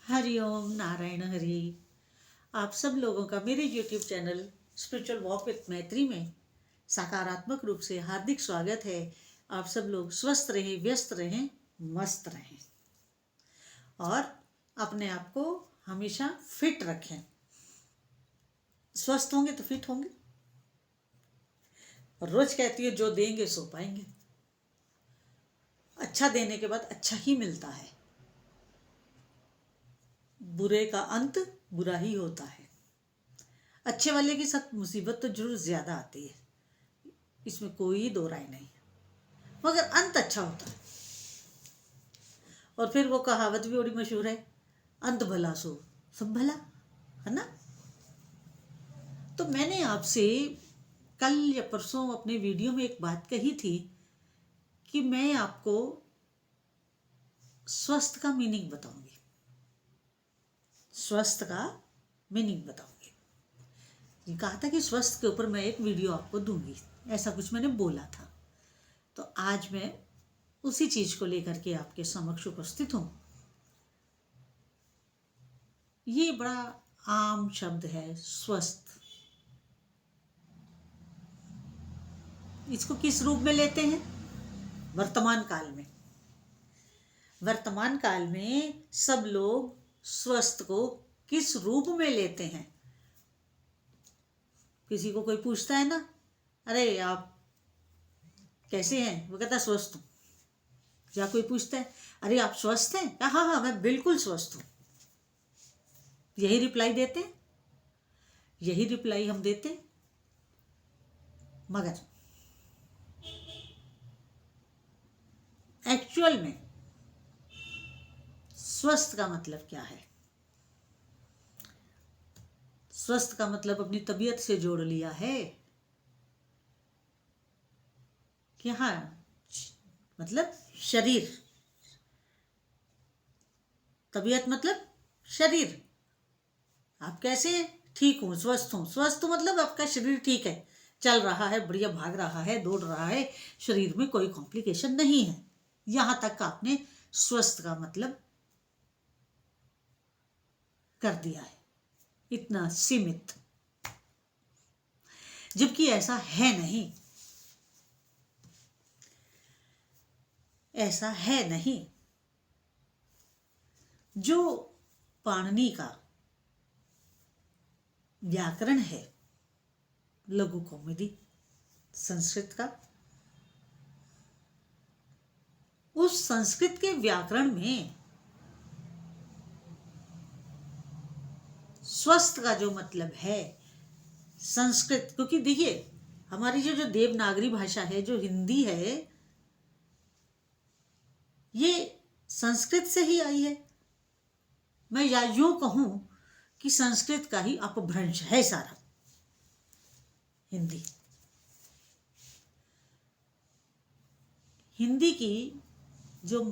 हरिओम नारायण हरि। आप सब लोगों का मेरे YouTube channel spiritual walk with मैत्री में सकारात्मक रूप से हार्दिक स्वागत है। आप सब लोग स्वस्थ रहें, व्यस्त रहें, मस्त रहें और अपने आप को हमेशा फिट रखें। स्वस्थ होंगे तो फिट होंगे। और रोज कहती है जो देंगे सो पाएंगे। अच्छा देने के बाद अच्छा ही मिलता है। बुरे का अंत बुरा ही होता है। अच्छे वाले के साथ मुसीबत तो जरूर ज्यादा आती है, इसमें कोई दो राय नहीं, मगर अंत अच्छा होता है। और फिर वो कहावत भी बड़ी मशहूर है, अंत भला सो सब भला, है ना। तो मैंने आपसे कल या परसों अपने वीडियो में एक बात कही थी कि मैं आपको स्वस्थ का मीनिंग बताऊंगी। स्वस्थ का मीनिंग बताऊंगी। कहा था कि स्वस्थ के ऊपर मैं एक वीडियो आपको दूंगी, ऐसा कुछ मैंने बोला था। तो आज मैं उसी चीज को लेकर के आपके समक्ष उपस्थित हूं। ये बड़ा आम शब्द है स्वस्थ। इसको किस रूप में लेते हैं? वर्तमान काल में। वर्तमान काल में सब लोग स्वस्थ को किस रूप में लेते हैं? किसी को कोई पूछता है ना, अरे आप कैसे हैं, वो कहता स्वस्थ हूं। या कोई पूछता है, अरे आप स्वस्थ हैं? हाँ हाँ मैं बिल्कुल स्वस्थ हूं। यही रिप्लाई देते, यही रिप्लाई हम देते। मगर एक्चुअल में स्वस्थ का मतलब क्या है? स्वस्थ का मतलब अपनी तबीयत से जोड़ लिया है कि हाँ, मतलब शरीर। तबीयत मतलब शरीर। आप कैसे? ठीक हूं, स्वस्थ हूं। स्वस्थ मतलब आपका शरीर ठीक है, चल रहा है, बढ़िया भाग रहा है, दौड़ रहा है, शरीर में कोई कॉम्प्लिकेशन नहीं है। यहां तक आपने स्वस्थ का मतलब कर दिया है, इतना सीमित। जबकि ऐसा है नहीं, ऐसा है नहीं। जो पाणिनि का व्याकरण है, लघु कौमुदी संस्कृत का, उस संस्कृत के व्याकरण में स्वस्थ का जो मतलब है संस्कृत, क्योंकि देखिए हमारी जो देवनागरी भाषा है, जो हिंदी है, ये संस्कृत से ही आई है। मैं या यूं कहूं कि संस्कृत का ही अपभ्रंश है सारा हिंदी। हिंदी की जो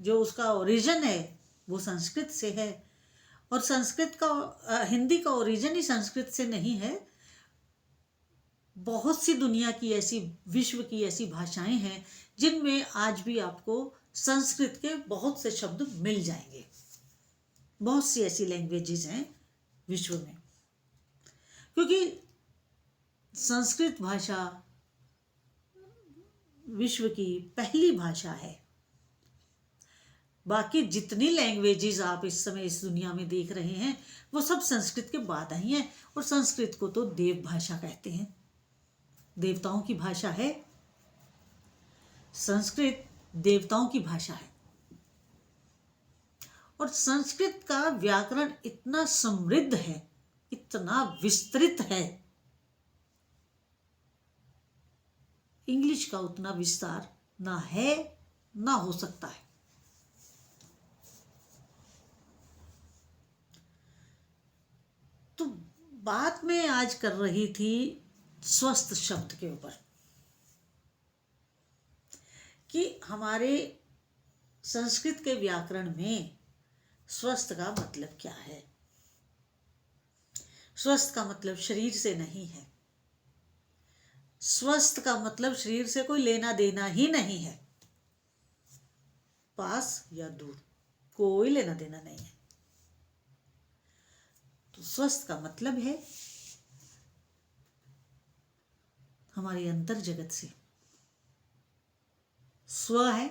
जो उसका ओरिजिन है वो संस्कृत से है। और संस्कृत का हिंदी का ओरिजिन ही संस्कृत से नहीं है। बहुत सी दुनिया की ऐसी, विश्व की ऐसी भाषाएं हैं जिनमें आज भी आपको संस्कृत के बहुत से शब्द मिल जाएंगे। बहुत सी ऐसी लैंग्वेजेस हैं विश्व में, क्योंकि संस्कृत भाषा विश्व की पहली भाषा है। बाकी जितनी लैंग्वेजेस आप इस समय इस दुनिया में देख रहे हैं वो सब संस्कृत के बाद आई हैं। और संस्कृत को तो देव भाषा कहते हैं, देवताओं की भाषा है। संस्कृत देवताओं की भाषा है। और संस्कृत का व्याकरण इतना समृद्ध है, इतना विस्तृत है, इंग्लिश का उतना विस्तार ना है ना हो सकता है। तो बात मैं आज कर रही थी स्वस्थ शब्द के ऊपर, कि हमारे संस्कृत के व्याकरण में स्वस्थ का मतलब क्या है। स्वस्थ का मतलब शरीर से नहीं है। स्वस्थ का मतलब शरीर से कोई लेना देना ही नहीं है, पास या दूर कोई लेना देना नहीं है। तो स्वस्थ का मतलब है हमारे अंतर जगत से। स्व है,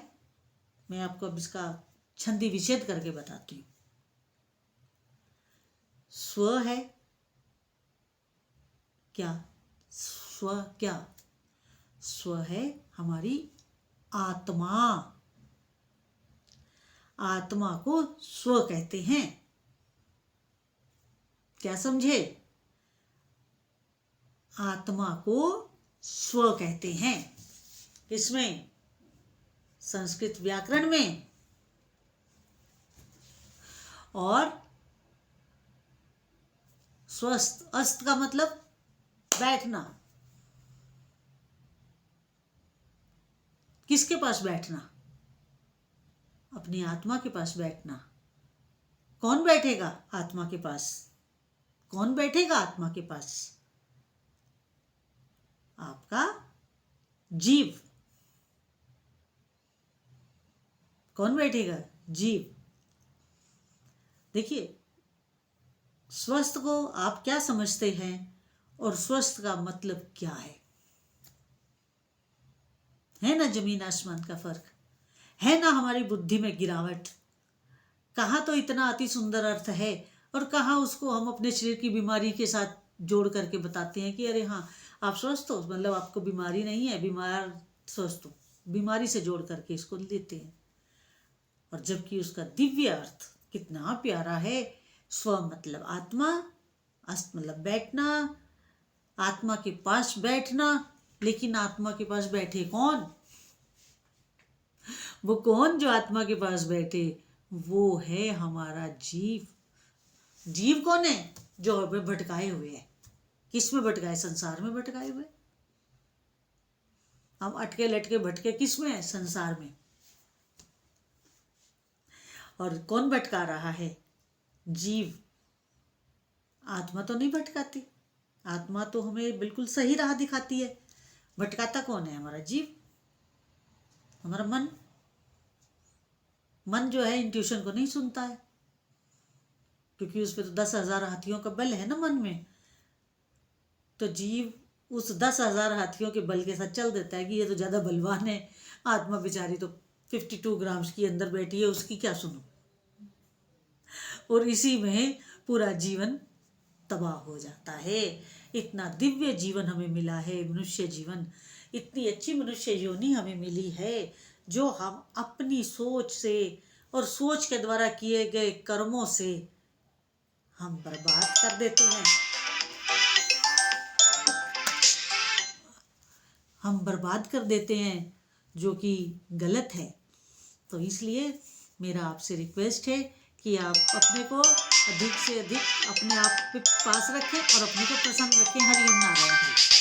मैं आपको अब इसका छंदी विच्छेद करके बताती हूँ। स्व है क्या? स्व क्या? स्व है हमारी आत्मा। आत्मा को स्व कहते हैं। क्या समझे? आत्मा को स्व कहते हैं। किसमें? संस्कृत व्याकरण में। और स्वस्थ, अस्त का मतलब बैठना। किसके पास बैठना? अपनी आत्मा के पास बैठना। कौन बैठेगा आत्मा के पास? कौन बैठेगा आत्मा के पास? आपका जीव। कौन बैठेगा? जीव। देखिए, स्वस्थ को आप क्या समझते हैं और स्वस्थ का मतलब क्या है ना जमीन आसमान का फर्क है ना। हमारी बुद्धि में गिरावट। कहाँ तो इतना अति सुंदर अर्थ है और कहाँ उसको हम अपने शरीर की बीमारी के साथ जोड़ करके बताते हैं कि अरे हाँ आप स्वस्थ हो, मतलब आपको बीमारी नहीं है, बीमार स्वस्थ हो, बीमारी से जोड़ करके इसको लेते हैं। और जबकि उसका दिव्य अर्थ कितना प्यारा है। स्व मतलब आत्मा, अस्त मतलब बैठना, आत्मा के पास बैठना। लेकिन आत्मा के पास बैठे कौन? वो कौन जो आत्मा के पास बैठे? वो है हमारा जीव। जीव कौन है? जो हमें भटकाए हुए है। किस में भटकाए? संसार में भटकाए हुए। हम अटके लटके भटके किस में है? संसार में। और कौन भटका रहा है? जीव। आत्मा तो नहीं भटकाती। आत्मा तो हमें बिल्कुल सही राह दिखाती है। भटकाता कौन है? हमारा जीव, हमारा मन। मन जो है इंट्यूशन को नहीं सुनता है, क्योंकि उस पर तो 10,000 हाथियों का बल है ना मन में। तो जीव उस 10,000 हाथियों के बल के साथ चल देता है कि ये तो ज़्यादा बलवान है। आत्मा बेचारी तो 52 ग्राम्स की अंदर बैठी है, उसकी क्या सुनो। और इसी में पूरा जीवन तबाह हो जाता है। इतना दिव्य जीवन हमें मिला है, मनुष्य जीवन। इतनी अच्छी मनुष्य योनि हमें मिली है जो हम अपनी सोच से और सोच के द्वारा किए गए कर्मों से हम बर्बाद कर देते हैं। हम बर्बाद कर देते हैं, जो कि गलत है। तो इसलिए मेरा आपसे रिक्वेस्ट है कि आप अपने को अधिक से अधिक अपने आप के पास रखें और अपने को प्रसन्न रखें। हरिओम नारायण।